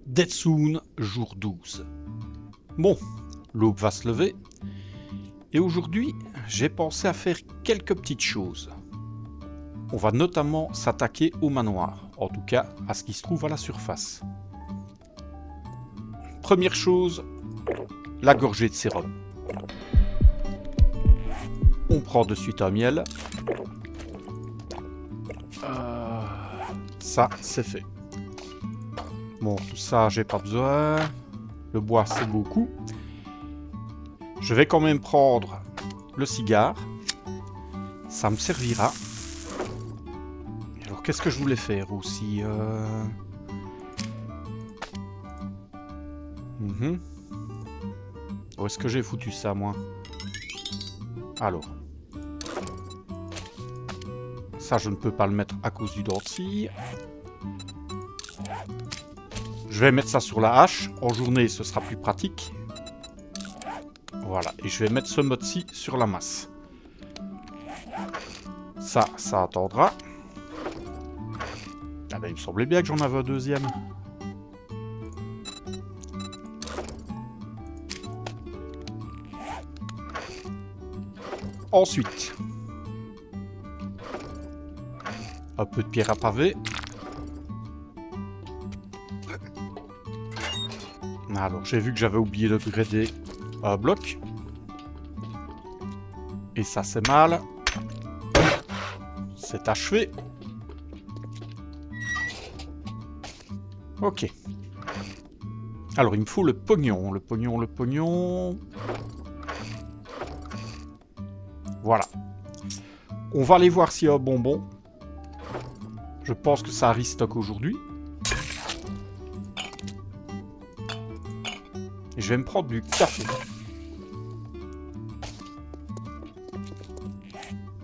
Dead Soon, jour 12. Bon, l'aube va se lever. Et aujourd'hui, j'ai pensé à faire quelques petites choses. On va notamment s'attaquer au manoir, en tout cas à ce qui se trouve à la surface. Première chose, la gorgée de sérum. On prend de suite un miel. Ça, c'est fait. Bon, tout ça, j'ai pas besoin. Le bois, c'est beaucoup. Je vais quand même prendre le cigare. Ça me servira. Alors, qu'est-ce que je voulais faire aussi Où est-ce que j'ai foutu ça, moi? Alors. Ça, je ne peux pas le mettre à cause du dentier. Je vais mettre ça sur la hache. En journée, ce sera plus pratique. Voilà. Et je vais mettre ce mode-ci sur la masse. Ça attendra. Ah ben, il me semblait bien que j'en avais un deuxième. Ensuite, un peu de pierre à pavé. Alors, j'ai vu que j'avais oublié de grader un bloc. Et ça, c'est mal. C'est achevé. Ok. Alors, il me faut le pognon. Le pognon. Voilà. On va aller voir s'il y a un bonbon. Je pense que ça restock aujourd'hui. Et je vais me prendre du café.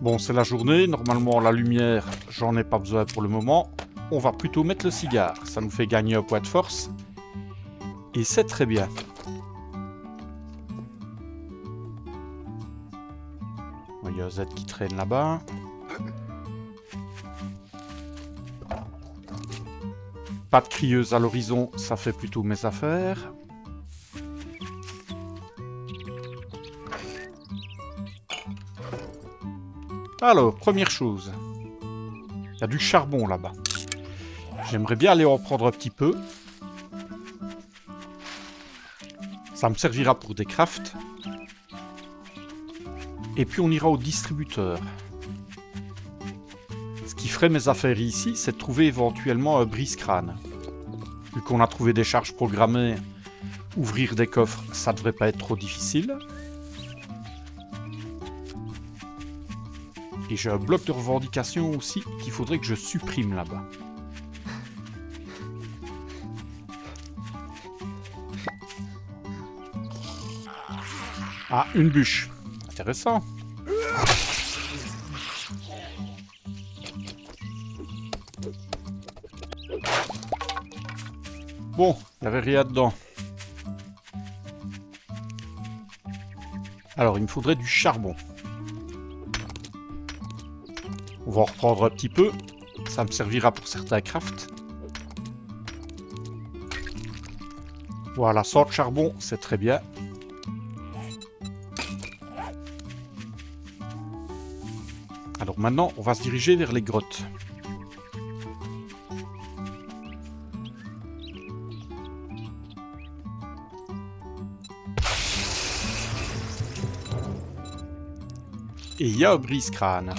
Bon, c'est la journée. Normalement, la lumière, j'en ai pas besoin pour le moment. On va plutôt mettre le cigare. Ça nous fait gagner un point de force. Et c'est très bien. Il y a un Z qui traîne là-bas. Pas de crieuse à l'horizon, ça fait plutôt mes affaires. Alors, première chose. Il y a du charbon là-bas. J'aimerais bien aller en prendre un petit peu. Ça me servira pour des crafts. Et puis on ira au distributeur. Ce qui ferait mes affaires ici, c'est de trouver éventuellement un brise-crâne. Vu qu'on a trouvé des charges programmées, ouvrir des coffres, ça devrait pas être trop difficile. Et j'ai un bloc de revendication aussi qu'il faudrait que je supprime là-bas. Ah, une bûche. Intéressant. Bon, il n'y avait rien dedans. Alors, il me faudrait du charbon. On va en reprendre un petit peu. Ça me servira pour certains crafts. Voilà, sans charbon, c'est très bien. Alors maintenant, on va se diriger vers les grottes. Et il y a un brise-crâne.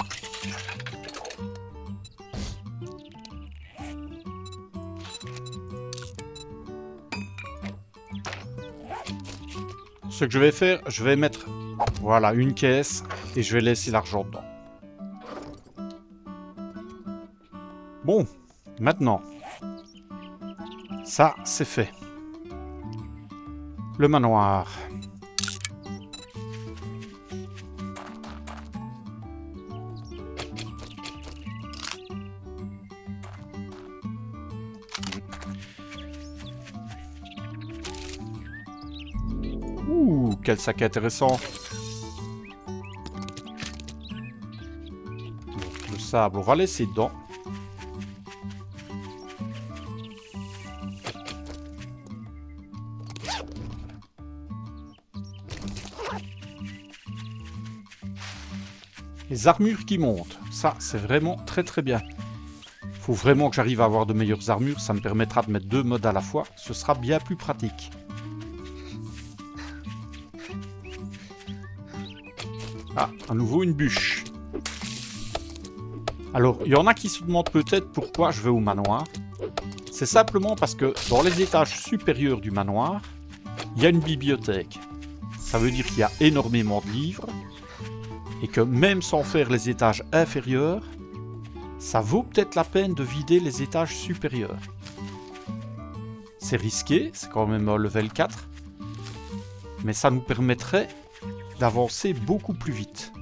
Ce que je vais faire, je vais mettre, voilà, une caisse et je vais laisser l'argent dedans. Bon, maintenant, ça, c'est fait. Le manoir. Ouh, quel sac intéressant. Le sable, on va laisser dedans. Les armures qui montent, ça c'est vraiment très très bien. Faut vraiment que j'arrive à avoir de meilleures armures, ça me permettra de mettre 2 modes à la fois, ce sera bien plus pratique. Ah, à nouveau une bûche. Alors, il y en a qui se demandent peut-être pourquoi je vais au manoir. C'est simplement parce que dans les étages supérieurs du manoir, il y a une bibliothèque. Ça veut dire qu'il y a énormément de livres, et que même sans faire les étages inférieurs, ça vaut peut-être la peine de vider les étages supérieurs. C'est risqué, c'est quand même un level 4, mais ça nous permettrait d'avancer beaucoup plus vite.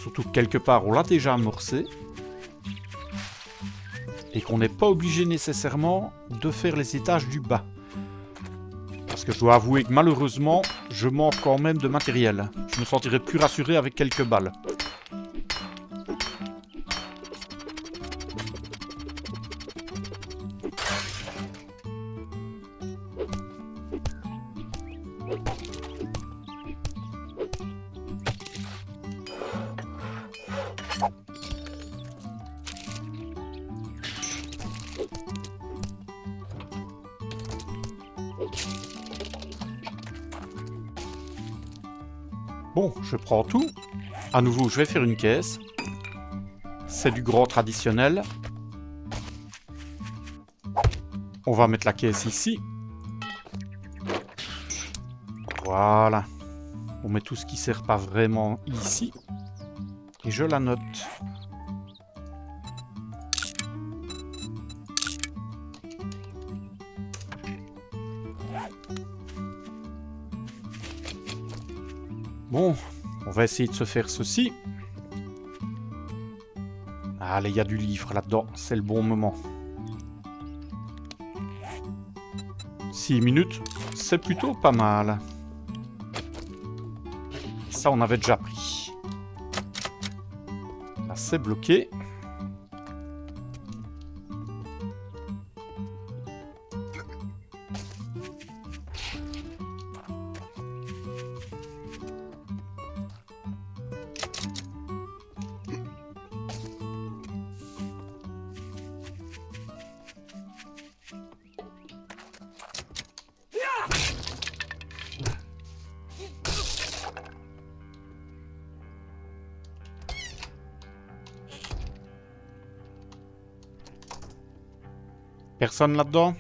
Surtout que quelque part on l'a déjà amorcé, et qu'on n'est pas obligé nécessairement de faire les étages du bas. Parce que je dois avouer que malheureusement, je manque quand même de matériel. Je me sentirais plus rassuré avec quelques balles. Bon, je prends tout. À nouveau, je vais faire une caisse. C'est du grand traditionnel. On va mettre la caisse ici. Voilà. On met tout ce qui ne sert pas vraiment ici. Et je la note. Bon, on va essayer de se faire ceci. Allez, il y a du livre là-dedans, c'est le bon moment. 6 minutes, c'est plutôt pas mal. Ça, on avait déjà pris. Là, c'est bloqué. Personne là-dedans?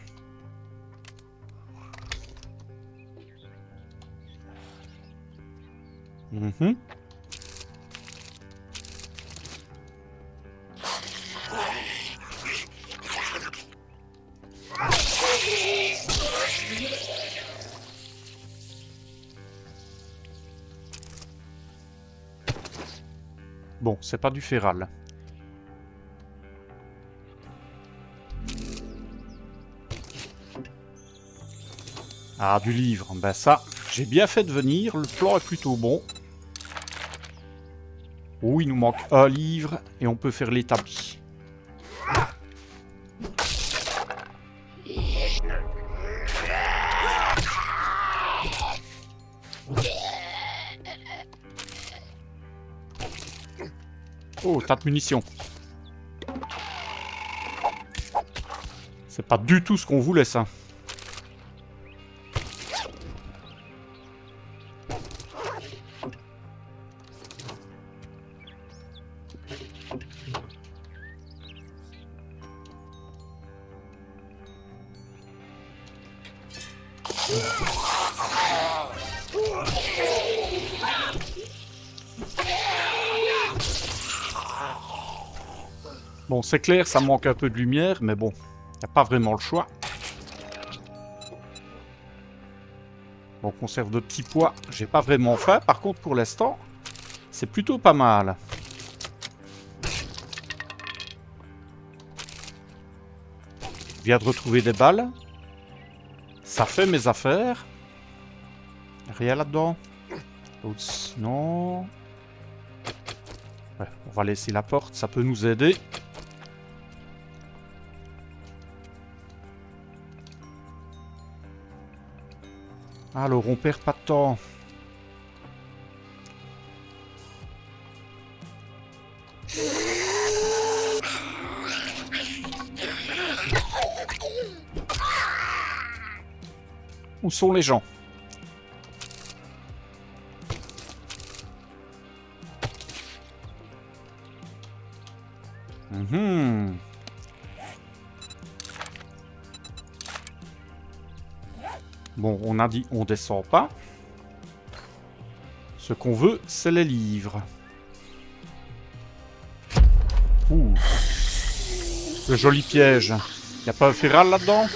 Bon, c'est pas du féral. Ah, du livre. Ben ça, j'ai bien fait de venir. Le plan est plutôt bon. Oh, il nous manque un livre et on peut faire l'établi. Oh, tas de munitions. C'est pas du tout ce qu'on voulait, ça. Bon, c'est clair, ça manque un peu de lumière, mais bon, il n'y a pas vraiment le choix. Bon, conserve de petits pois, j'ai pas vraiment faim. Par contre, pour l'instant, c'est plutôt pas mal. Je viens de retrouver des balles. Ça fait mes affaires. Rien là-dedans. Oups, non. Ouais, on va laisser la porte, ça peut nous aider. Alors, on perd pas de temps. Où sont les gens? Mhm. Bon, on a dit on descend pas. Ce qu'on veut, c'est les livres. Ouh. Le joli piège. Y a pas un féral là-dedans?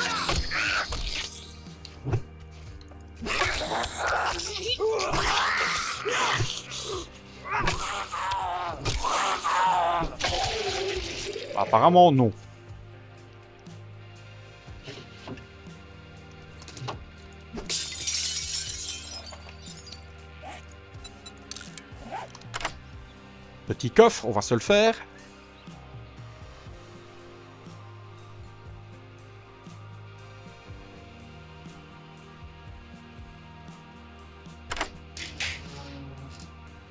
Apparemment non. Petit coffre, on va se le faire.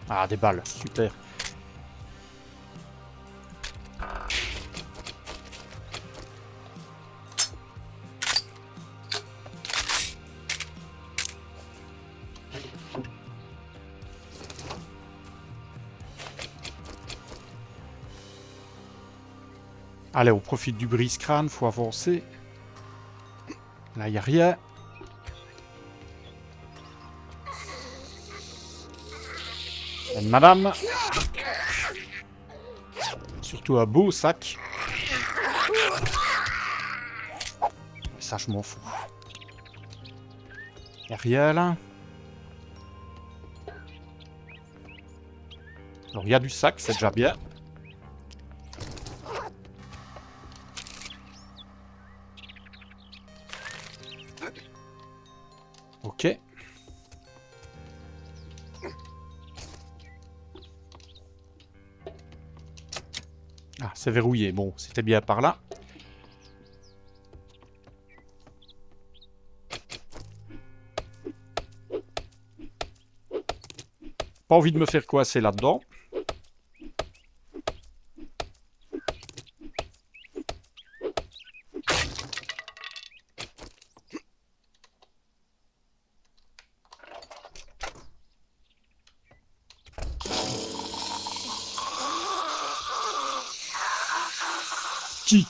Ah, des balles, super. Allez, on profite du brise-crâne, faut avancer. Là, y a rien. Madame. Surtout un beau sac. Ça, je m'en fous. Y'a rien là. Alors, il y a du sac, c'est déjà bien. Ok. Ah, c'est verrouillé. Bon, c'était bien par là. Pas envie de me faire coincer là-dedans.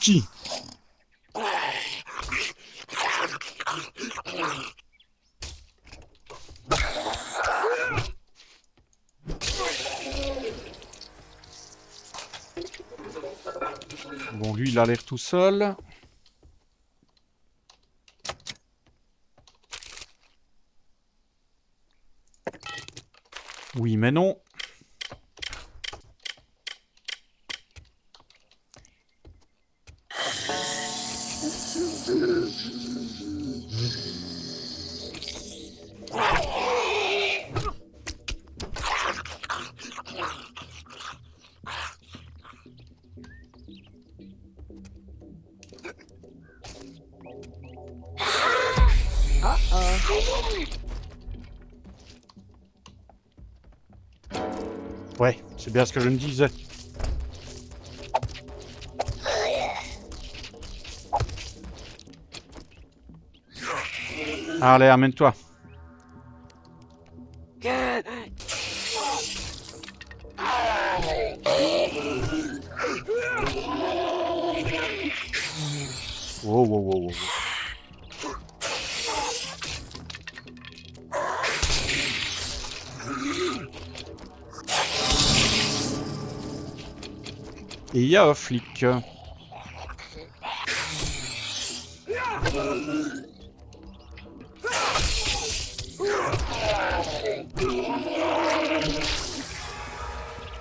Qui? Bon, lui, il a l'air tout seul. Oui, mais non. Ouais, c'est bien ce que je me disais. Allez, amène-toi. Wow, wow, wow, wow. Et il y a un flic.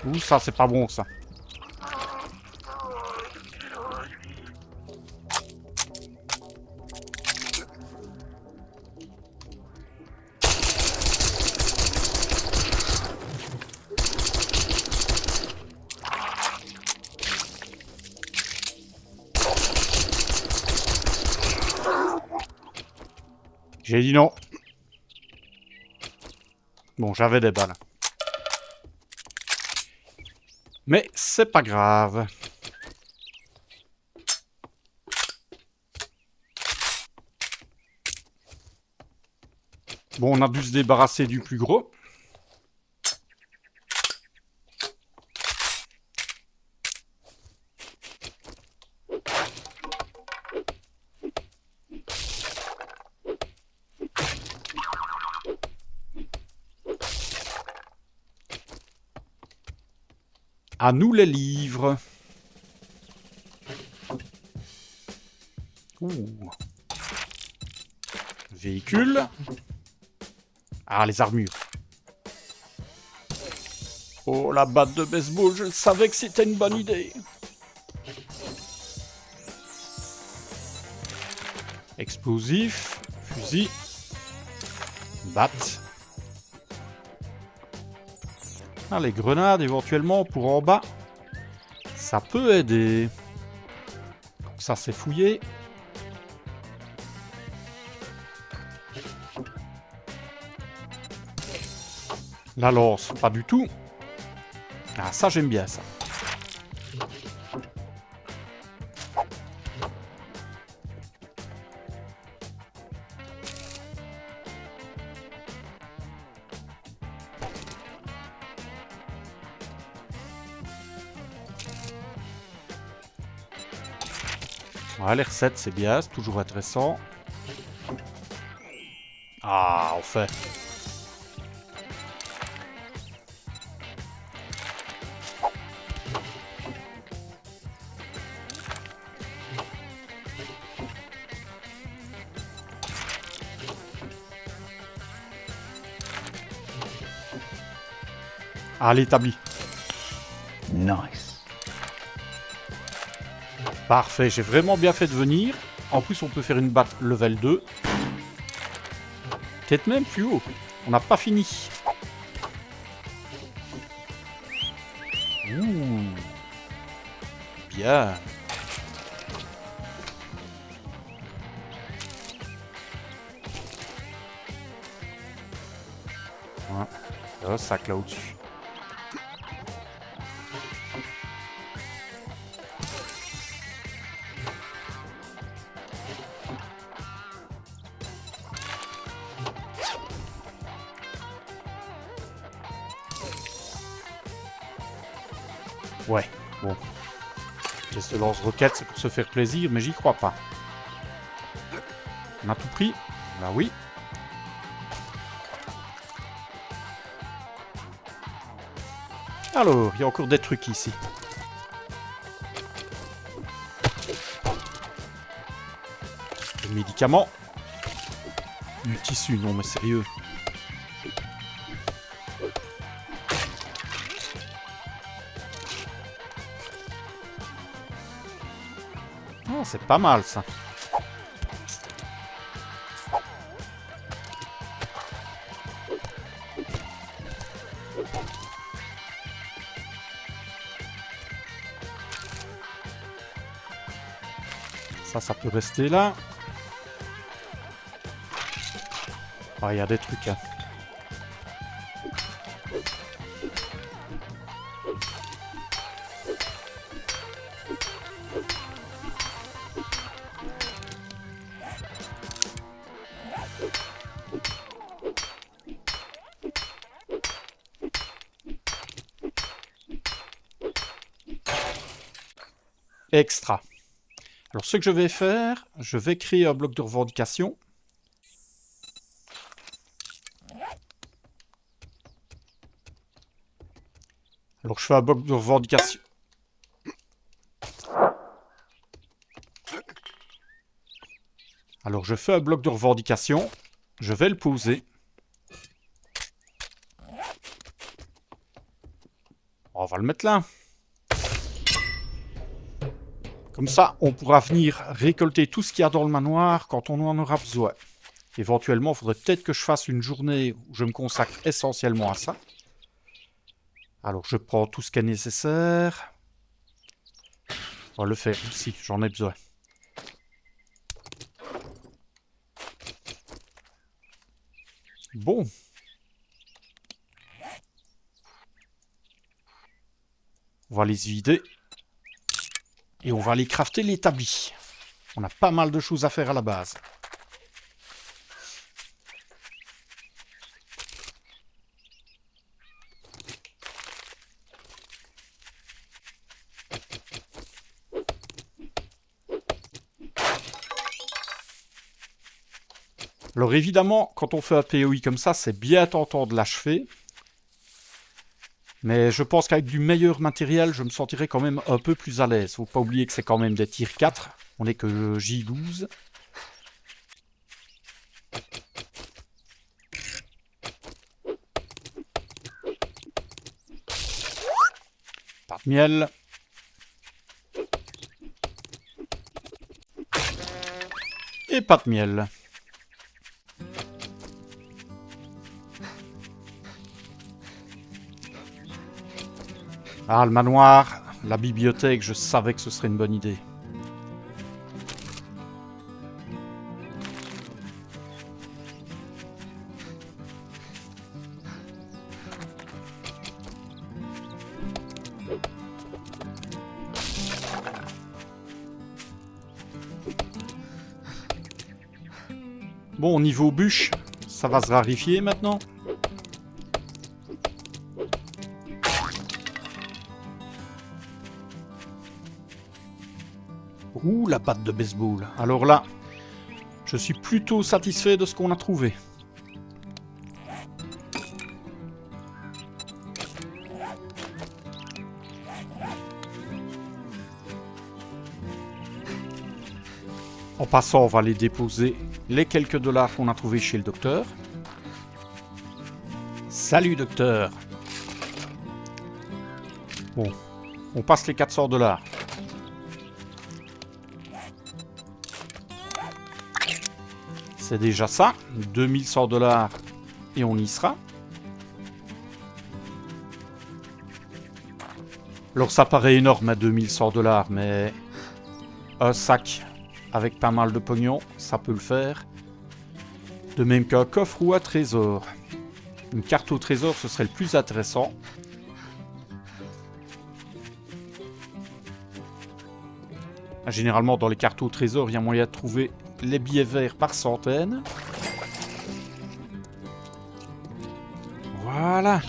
Ouh, ça, c'est pas bon, ça. J'ai dit non. Bon, j'avais des balles. Mais c'est pas grave. Bon, on a dû se débarrasser du plus gros. À nous les livres. Ouh. Véhicule. Ah, les armures. Oh, la batte de baseball, je savais que c'était une bonne idée. Explosif, fusil, batte. Ah, les grenades, éventuellement, pour en bas. Ça peut aider. Ça, c'est fouillé. La lance, pas du tout. Ah, ça, j'aime bien, ça. Ouais, les recettes, c'est bien, c'est toujours intéressant. Ah, enfin. Ah, l'établi. Nice. Parfait, j'ai vraiment bien fait de venir. En plus, on peut faire une batte level 2. Peut-être même plus haut. On n'a pas fini. Ouh. Bien. Ouais. Le sac là au-dessus. Ouais, bon. Pièce de lance-roquette, c'est pour se faire plaisir, mais j'y crois pas. On a tout pris? Bah oui. Alors, il y a encore des trucs ici. Des médicaments. Du tissu, non mais sérieux. Oh, c'est pas mal ça. Ça peut rester là. Ah, il y a des trucs. Hein. Extra. Alors, ce que je vais faire, je vais créer un bloc de revendication. Alors, je fais un bloc de revendication. Alors, je fais un bloc de revendication. Je vais le poser. On va le mettre là. Comme ça, on pourra venir récolter tout ce qu'il y a dans le manoir quand on en aura besoin. Éventuellement, il faudrait peut-être que je fasse une journée où je me consacre essentiellement à ça. Alors, je prends tout ce qui est nécessaire. On va le faire aussi, j'en ai besoin. Bon. On va les vider. Et on va aller crafter l'établi. On a pas mal de choses à faire à la base. Alors évidemment, quand on fait un POI comme ça, c'est bien tentant de l'achever. Mais je pense qu'avec du meilleur matériel, je me sentirais quand même un peu plus à l'aise. Faut pas oublier que c'est quand même des tirs 4. On n'est que J12. Pas de miel. Et pas de miel. Ah, le manoir, la bibliothèque, je savais que ce serait une bonne idée. Bon, au niveau bûche, ça va se raréfier maintenant. Ouh, la batte de baseball. Alors là, je suis plutôt satisfait de ce qu'on a trouvé. En passant, on va aller déposer les quelques dollars qu'on a trouvés chez le docteur. Salut docteur. Bon, on passe les 400 dollars. C'est déjà ça, 2100 dollars et on y sera. Alors ça paraît énorme à 2100 dollars, mais un sac avec pas mal de pognon, ça peut le faire. De même qu'un coffre ou un trésor. Une carte au trésor, ce serait le plus intéressant. Généralement, dans les cartes au trésor, il y a moyen de trouver les billets verts par centaines. Voilà.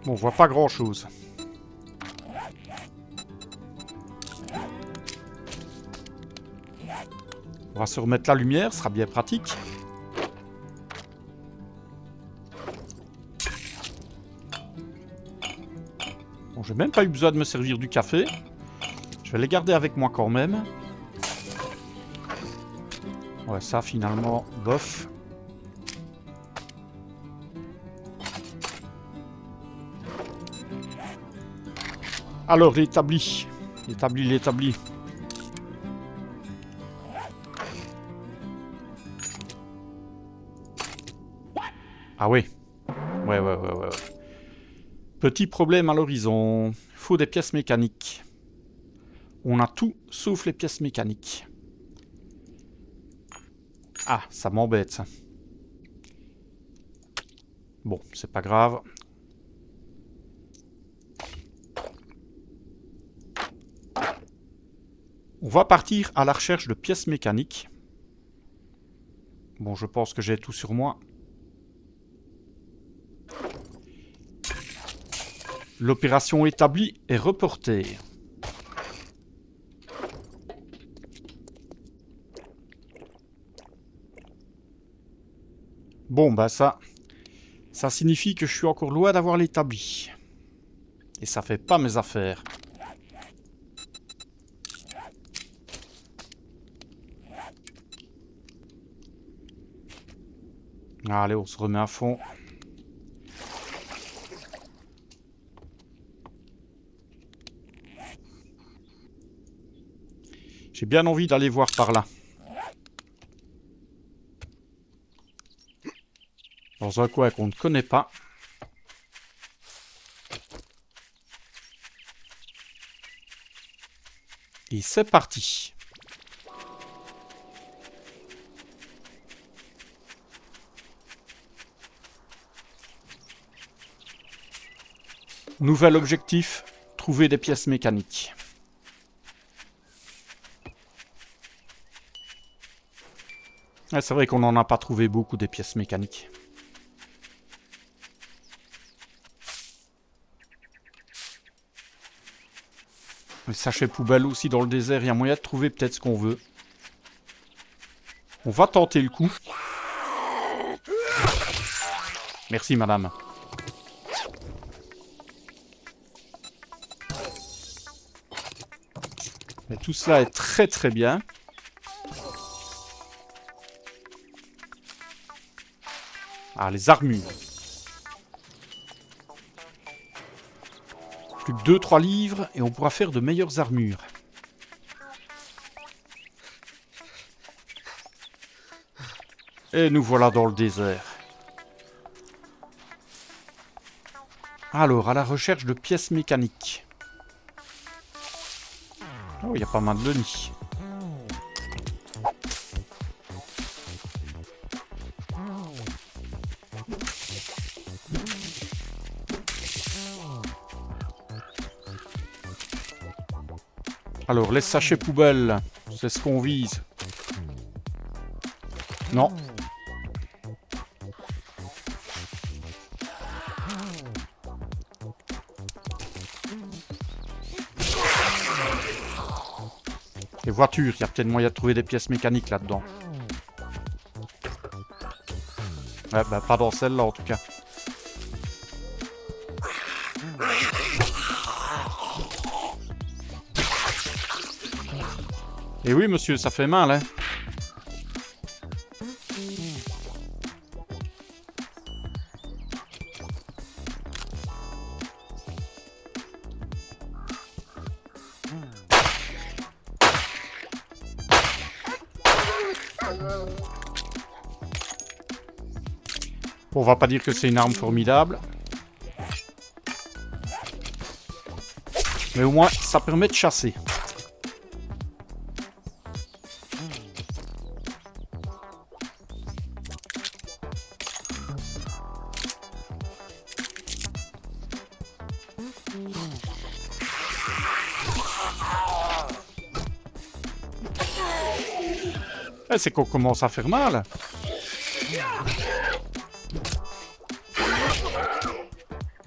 Bon, on voit pas grand-chose. On va se remettre la lumière, ce sera bien pratique. Bon, j'ai même pas eu besoin de me servir du café. Je vais les garder avec moi quand même. Ouais, ça finalement, bof. Alors, l'établi. L'établi. Ah oui. Ouais. Petit problème à l'horizon. Il faut des pièces mécaniques. On a tout sauf les pièces mécaniques. Ah, ça m'embête ça. Bon, c'est pas grave. On va partir à la recherche de pièces mécaniques. Bon, je pense que j'ai tout sur moi. L'opération établie est reportée. Bon, bah ça signifie que je suis encore loin d'avoir l'établi. Et ça fait pas mes affaires. Allez, on se remet à fond. J'ai bien envie d'aller voir par là. Dans un coin qu'on ne connaît pas. Et c'est parti. Nouvel objectif, trouver des pièces mécaniques. Ah, c'est vrai qu'on n'en a pas trouvé beaucoup des pièces mécaniques. Les sachets poubelles aussi dans le désert, il y a moyen de trouver peut-être ce qu'on veut. On va tenter le coup. Merci madame. Mais tout cela est très très bien. Ah, les armures. Plus que 2-3 livres et on pourra faire de meilleures armures. Et nous voilà dans le désert. Alors, à la recherche de pièces mécaniques. Oh, il y a pas mal de nids. Alors, les sachets poubelles, c'est ce qu'on vise. Non. Les voitures, il y a peut-être moyen de trouver des pièces mécaniques là-dedans. Ouais, bah pas dans celle-là en tout cas. Et oui monsieur, ça fait mal, hein. Bon, on va pas dire que c'est une arme formidable. Mais au moins, ça permet de chasser. Eh, c'est qu'on commence à faire mal.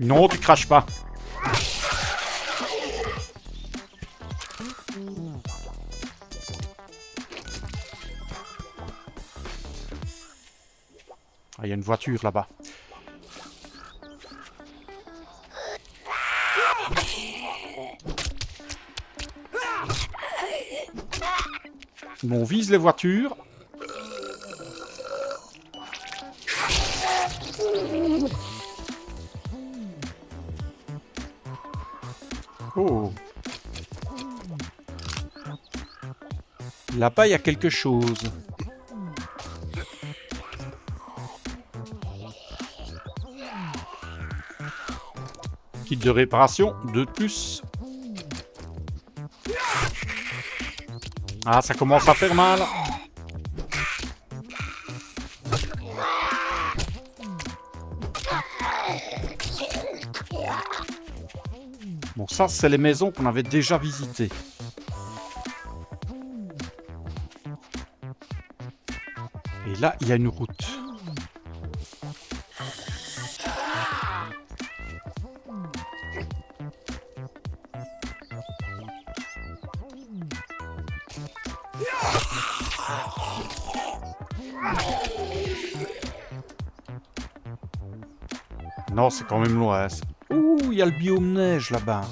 Non, tu craches pas. Ah, il y a une voiture là-bas. Bon, on vise les voitures. Oh. Là-bas, il y a quelque chose. Kit de réparation, 2 de plus. Ah, ça commence à faire mal. Bon, ça, c'est les maisons qu'on avait déjà visitées. Et là, il y a une route. Non, c'est quand même loin. Ouh, il y a le biome neige là-bas.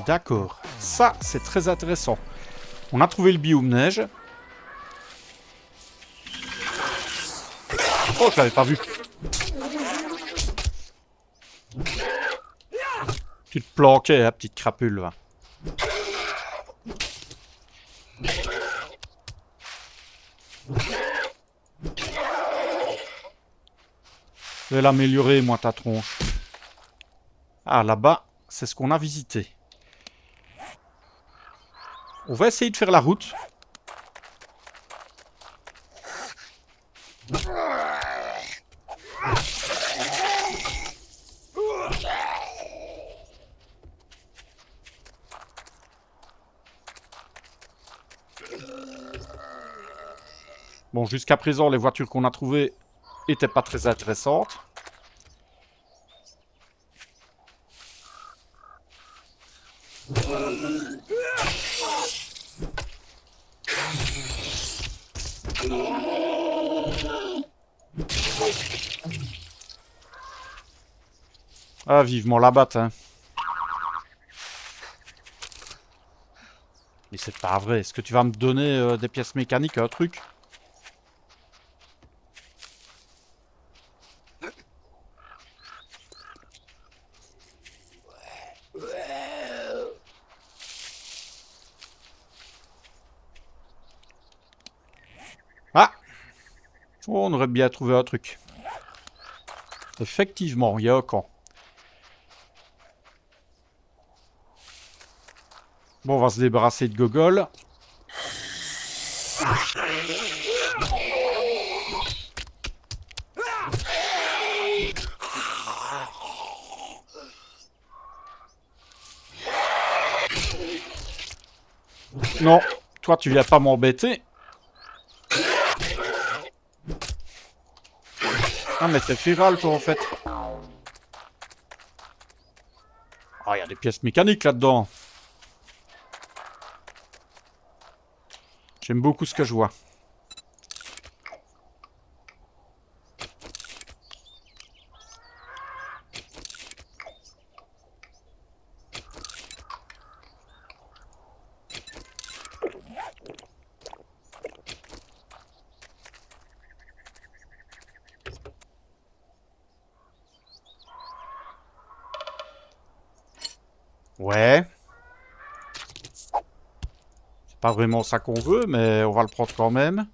D'accord. Ça, c'est très intéressant. On a trouvé le biome neige. Oh, je l'avais pas vu. Tu te planquais, hein, petite crapule. Va. Je vais l'améliorer, moi, ta tronche. Ah, là-bas, c'est ce qu'on a visité. On va essayer de faire la route. Bon, jusqu'à présent, les voitures qu'on a trouvées était pas très intéressante. Ah, vivement la batte, hein. Mais c'est pas vrai. Est-ce que tu vas me donner des pièces mécaniques, un truc? Ah! Oh, on aurait bien trouvé un truc. Effectivement, il y a un camp. Bon, on va se débarrasser de Gogol. Non, toi tu viens pas m'embêter. Ah mais t'es féral toi en fait. Ah, il y a des pièces mécaniques là-dedans. J'aime beaucoup ce que je vois. Ouais. C'est pas vraiment ça qu'on veut, mais on va le prendre quand même.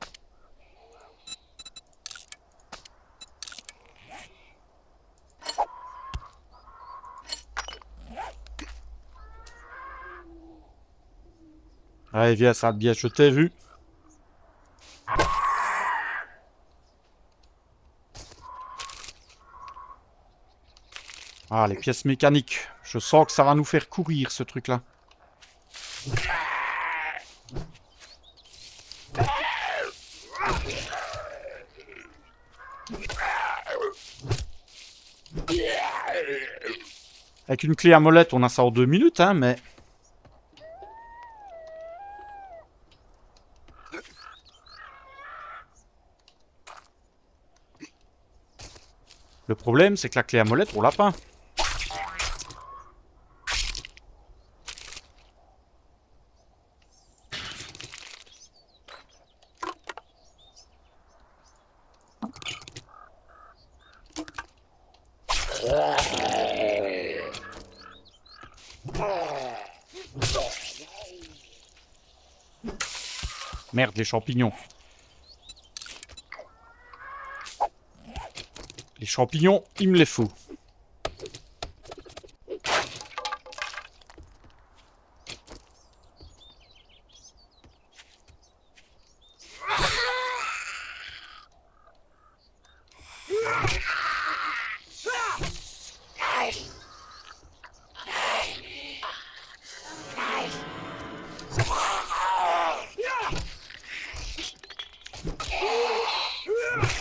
Allez, viens, ça bien, je t'ai vu. Ah, les pièces mécaniques. Je sens que ça va nous faire courir, ce truc-là. Avec une clé à molette, on a ça en 2 minutes, hein, mais... Le problème, c'est que la clé à molette, on l'a pas. Merde, les champignons. Les champignons, il me les faut.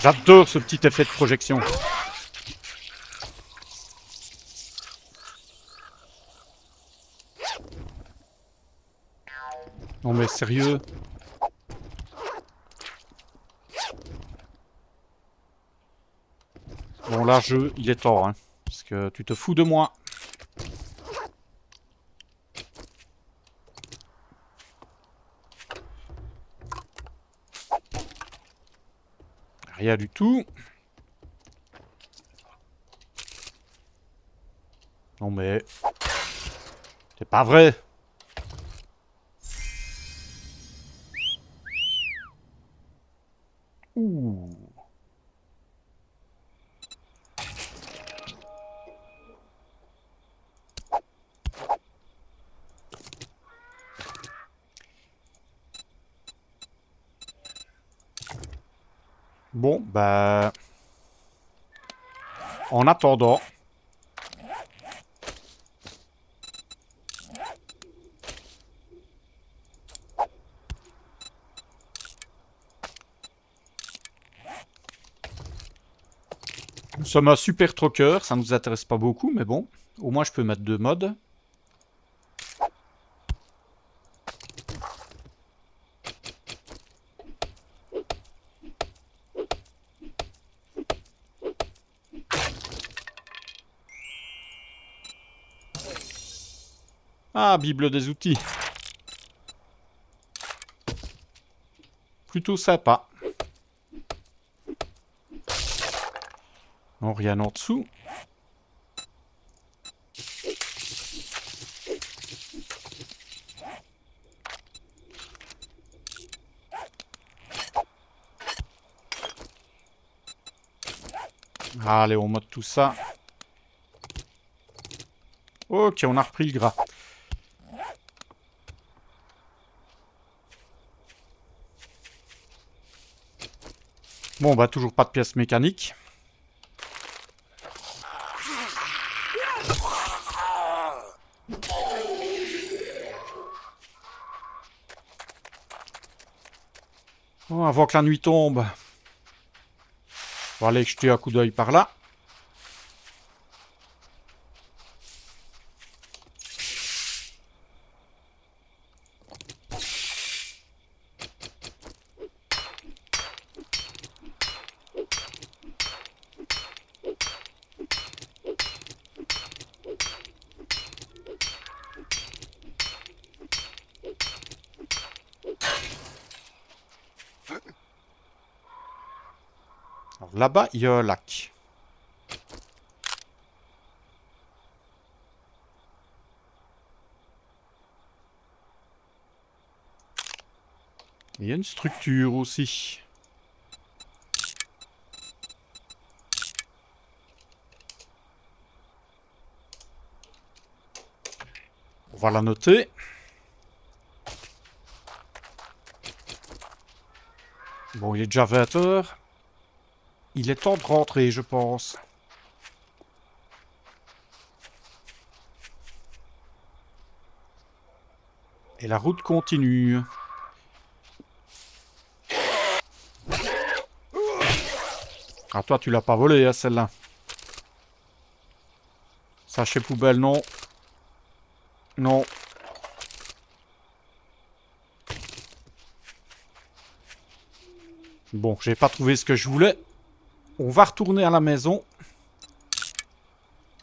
J'adore ce petit effet de projection. Non mais sérieux? Bon là, il est tort, hein. Parce que tu te fous de moi. Rien du tout. Non mais... C'est pas vrai. Ouh. Bon, bah... En attendant... Nous sommes un super troqueur, ça nous intéresse pas beaucoup, mais bon. Au moins je peux mettre 2 modes. Ah, Bible des outils. Plutôt sympa. Non, rien en dessous. Allez, on mode tout ça. Ok, on a repris le gras. Bon, bah toujours pas de pièces mécaniques. Bon, avant que la nuit tombe, on va aller jeter un coup d'œil par là. Alors là-bas, il y a un lac. Il y a une structure aussi. On va la noter. Bon, il est déjà 20 h. Il est temps de rentrer, je pense. Et la route continue. Ah, toi, tu l'as pas volé, hein, celle-là. Sachet poubelle, non. Non. Bon, j'ai pas trouvé ce que je voulais. On va retourner à la maison.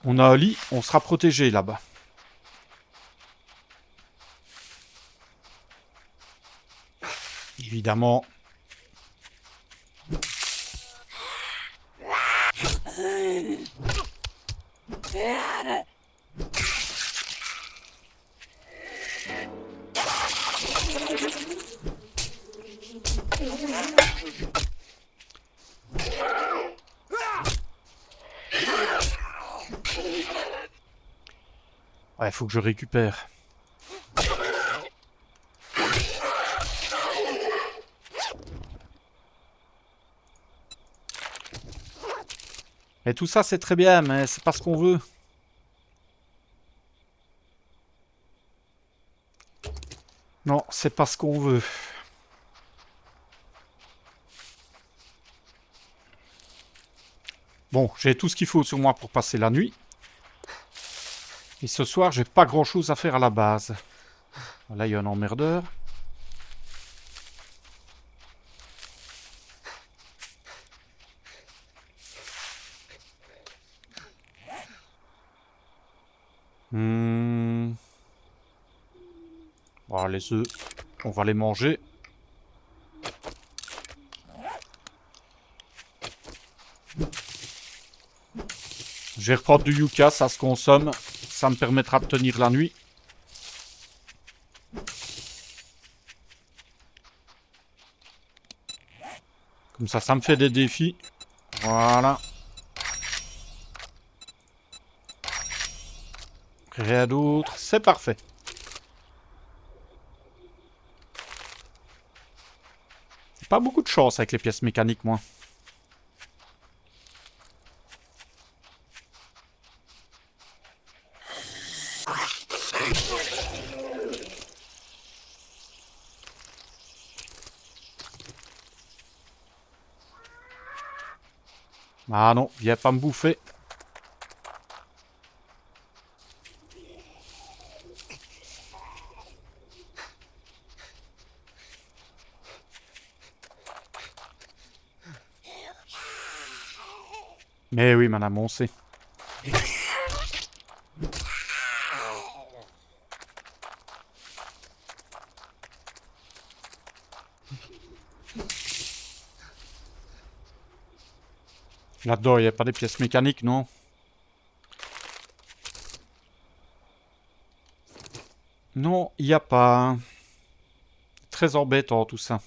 On a un lit, on sera protégé là-bas. Évidemment. Ouais, faut que je récupère. Et tout ça, c'est très bien, mais c'est pas ce qu'on veut. Non, c'est pas ce qu'on veut. Bon, j'ai tout ce qu'il faut sur moi pour passer la nuit. Et ce soir, j'ai pas grand-chose à faire à la base. Là, il y a un emmerdeur. Bon, les œufs, on va les manger. Je vais reprendre du yucca, ça se consomme. Ça me permettra de tenir la nuit. Comme ça me fait des défis. Voilà. Rien d'autre, c'est parfait. Pas beaucoup de chance avec les pièces mécaniques, moi. Ah non, viens pas me bouffer. Mais oui, madame, on sait. Là-dedans, il n'y a pas des pièces mécaniques, non? Non, il n'y a pas. Très embêtant tout ça.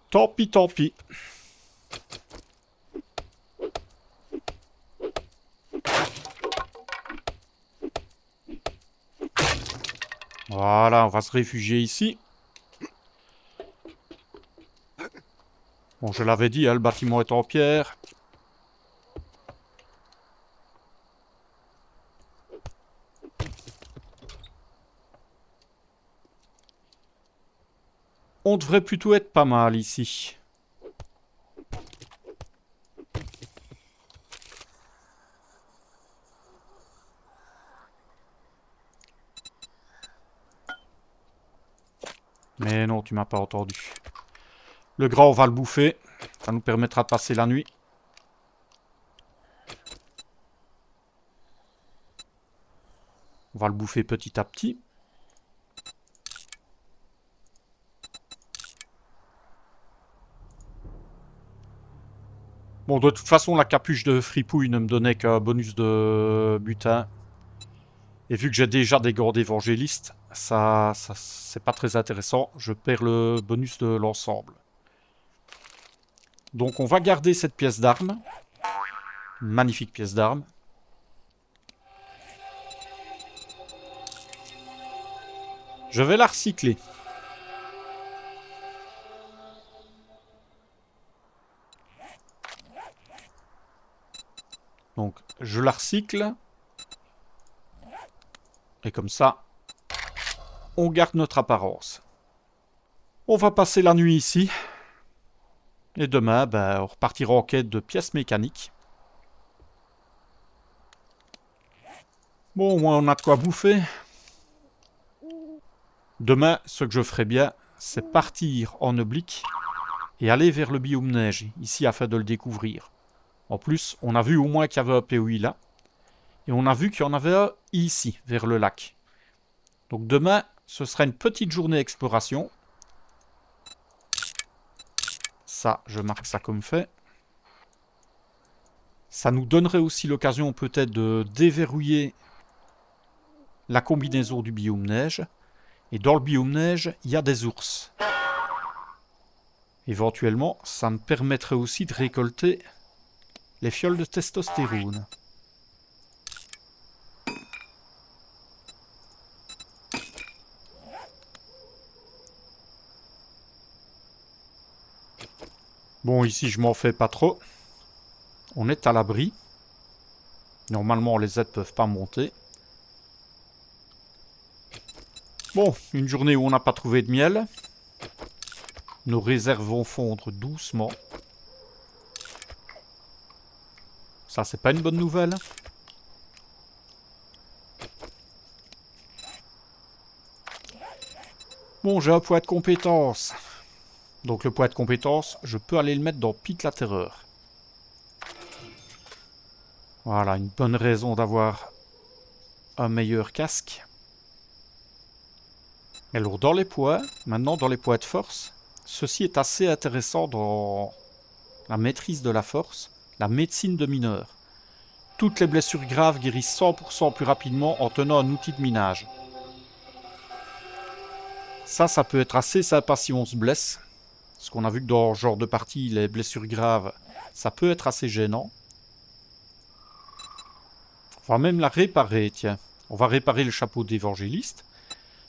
Tant pis, tant pis. Voilà, on va se réfugier ici. Bon, je l'avais dit, hein, le bâtiment est en pierre. On devrait plutôt être pas mal ici. Mais non, tu m'as pas entendu. Le grand, on va le bouffer. Ça nous permettra de passer la nuit. On va le bouffer petit à petit. Bon, de toute façon, la capuche de fripouille ne me donnait qu'un bonus de butin. Et vu que j'ai déjà des gants d'évangéliste, ça c'est pas très intéressant. Je perds le bonus de l'ensemble. Donc on va garder cette pièce d'arme. Magnifique pièce d'arme. Je vais la recycler. Donc je la recycle. Et comme ça, on garde notre apparence. On va passer la nuit ici. Et demain, ben, on repartira en quête de pièces mécaniques. Bon, au moins on a de quoi bouffer. Demain, ce que je ferai bien, c'est partir en oblique et aller vers le biome neige, ici, afin de le découvrir. En plus, on a vu au moins qu'il y avait un POI là. Et on a vu qu'il y en avait un ici, vers le lac. Donc demain, ce sera une petite journée exploration. Ça, je marque ça comme fait. Ça nous donnerait aussi l'occasion peut-être de déverrouiller la combinaison du biome neige. Et dans le biome neige, il y a des ours. Éventuellement, ça me permettrait aussi de récolter les fioles de testostérone. Bon, ici, je m'en fais pas trop. On est à l'abri. Normalement, les aides peuvent pas monter. Bon, une journée où on n'a pas trouvé de miel. Nos réserves vont fondre doucement. Ça, c'est pas une bonne nouvelle. Bon, j'ai un point de compétence. Donc le point de compétence, je peux aller le mettre dans Pique la Terreur. Voilà, une bonne raison d'avoir un meilleur casque. Alors dans les poids, maintenant dans les poids de force, ceci est assez intéressant dans la maîtrise de la force, la médecine de mineur. Toutes les blessures graves guérissent 100% plus rapidement en tenant un outil de minage. Ça peut être assez sympa si on se blesse. Parce qu'on a vu que dans ce genre de partie, les blessures graves, ça peut être assez gênant. On va même la réparer, tiens. On va réparer le chapeau d'évangéliste.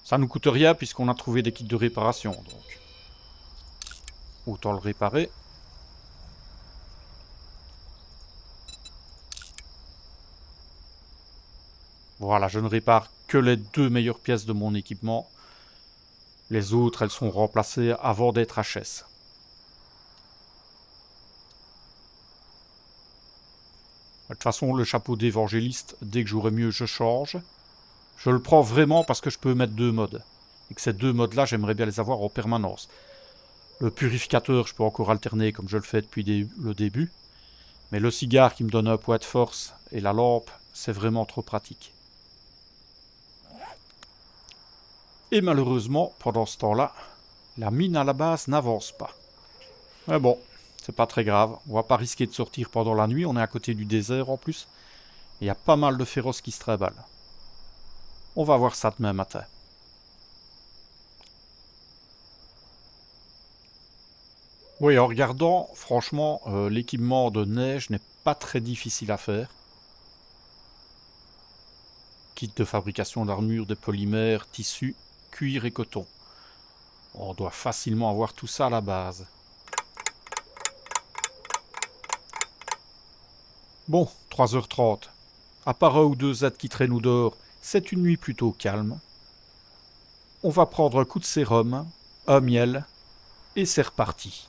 Ça nous coûte rien puisqu'on a trouvé des kits de réparation, donc. Autant le réparer. Voilà, je ne répare que les 2 meilleures pièces de mon équipement. Les autres, elles sont remplacées avant d'être HS. De toute façon, le chapeau d'évangéliste, dès que j'aurai mieux, je change. Je le prends vraiment parce que je peux mettre 2 modes. Et que ces 2 modes-là, j'aimerais bien les avoir en permanence. Le purificateur, je peux encore alterner comme je le fais depuis le début. Mais le cigare qui me donne un poids de force et la lampe, c'est vraiment trop pratique. Et malheureusement, pendant ce temps-là, la mine à la base n'avance pas. Mais bon, c'est pas très grave. On va pas risquer de sortir pendant la nuit. On est à côté du désert en plus. Il y a pas mal de féroces qui se trimballent. On va voir ça demain matin. Oui, en regardant, franchement, l'équipement de neige n'est pas très difficile à faire. Kit de fabrication d'armure, de polymères, tissus, cuir et coton. On doit facilement avoir tout ça à la base. Bon, 3h30. À part un ou 2 Z qui traînent ou dehors, c'est une nuit plutôt calme. On va prendre un coup de sérum, un miel, et c'est reparti.